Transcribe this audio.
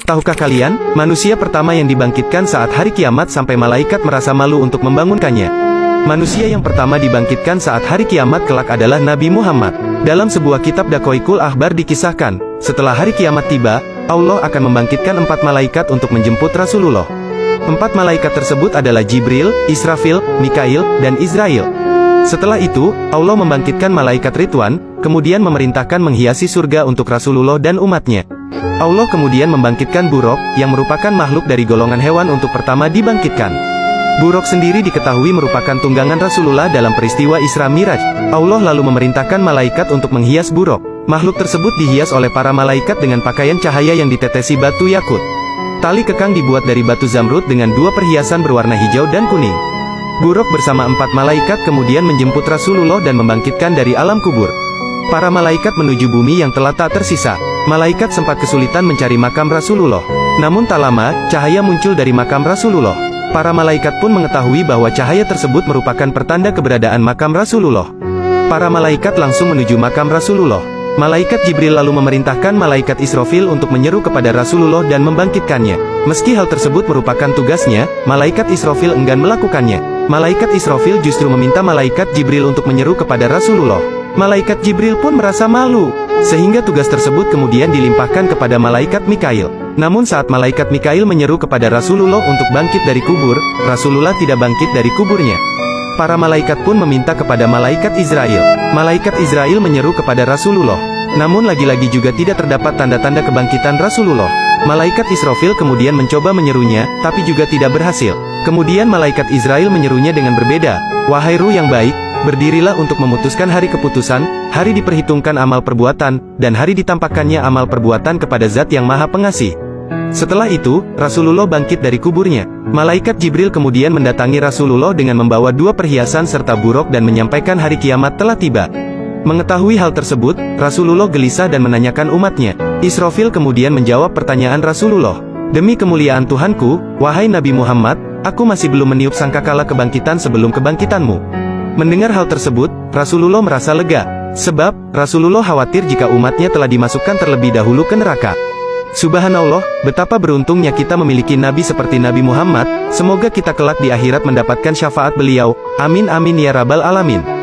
Tahukah kalian, manusia pertama yang dibangkitkan saat hari kiamat sampai malaikat merasa malu untuk membangunkannya? Manusia yang pertama dibangkitkan saat hari kiamat kelak adalah Nabi Muhammad. Dalam sebuah kitab Daqaiqul Akhbar dikisahkan, setelah hari kiamat tiba, Allah akan membangkitkan 4 malaikat untuk menjemput Rasulullah. 4 malaikat tersebut adalah Jibril, Israfil, Mikail, dan Israil. Setelah itu, Allah membangkitkan malaikat Ridwan, kemudian memerintahkan menghiasi surga untuk Rasulullah dan umatnya. Allah kemudian membangkitkan Buraq, yang merupakan makhluk dari golongan hewan untuk pertama dibangkitkan. Buraq sendiri diketahui merupakan tunggangan Rasulullah dalam peristiwa Isra Miraj. Allah lalu memerintahkan malaikat untuk menghias Buraq. Makhluk tersebut dihias oleh para malaikat dengan pakaian cahaya yang ditetesi batu yakut. Tali kekang dibuat dari batu zamrud dengan 2 perhiasan berwarna hijau dan kuning. Buraq bersama 4 malaikat kemudian menjemput Rasulullah dan membangkitkan dari alam kubur. Para malaikat menuju bumi yang telah tak tersisa. Malaikat sempat kesulitan mencari makam Rasulullah. Namun tak lama, cahaya muncul dari makam Rasulullah. Para malaikat pun mengetahui bahwa cahaya tersebut merupakan pertanda keberadaan makam Rasulullah. Para malaikat langsung menuju makam Rasulullah. Malaikat Jibril lalu memerintahkan malaikat Israfil untuk menyeru kepada Rasulullah dan membangkitkannya. Meski hal tersebut merupakan tugasnya, malaikat Israfil enggan melakukannya. Malaikat Israfil justru meminta malaikat Jibril untuk menyeru kepada Rasulullah. Malaikat Jibril pun merasa malu, sehingga tugas tersebut kemudian dilimpahkan kepada malaikat Mikail. Namun saat malaikat Mikail menyeru kepada Rasulullah untuk bangkit dari kubur, Rasulullah tidak bangkit dari kuburnya. Para malaikat pun meminta kepada malaikat Israil. Malaikat Israil menyeru kepada Rasulullah. Namun lagi-lagi juga tidak terdapat tanda-tanda kebangkitan Rasulullah. Malaikat Israfil kemudian mencoba menyerunya, tapi juga tidak berhasil. Kemudian malaikat Israil menyerunya dengan berbeda. Wahai ruh yang baik, berdirilah untuk memutuskan hari keputusan, hari diperhitungkan amal perbuatan, dan hari ditampakkannya amal perbuatan kepada Zat yang Maha Pengasih. Setelah itu, Rasulullah bangkit dari kuburnya. Malaikat Jibril kemudian mendatangi Rasulullah dengan membawa 2 perhiasan serta Buraq dan menyampaikan hari kiamat telah tiba. Mengetahui hal tersebut, Rasulullah gelisah dan menanyakan umatnya. Israfil kemudian menjawab pertanyaan Rasulullah. Demi kemuliaan Tuhanku, wahai Nabi Muhammad, aku masih belum meniup sangkakala kebangkitan sebelum kebangkitanmu. Mendengar hal tersebut, Rasulullah merasa lega. Sebab, Rasulullah khawatir jika umatnya telah dimasukkan terlebih dahulu ke neraka. Subhanallah, betapa beruntungnya kita memiliki Nabi seperti Nabi Muhammad. Semoga kita kelak di akhirat mendapatkan syafaat beliau. Amin amin ya rabbal alamin.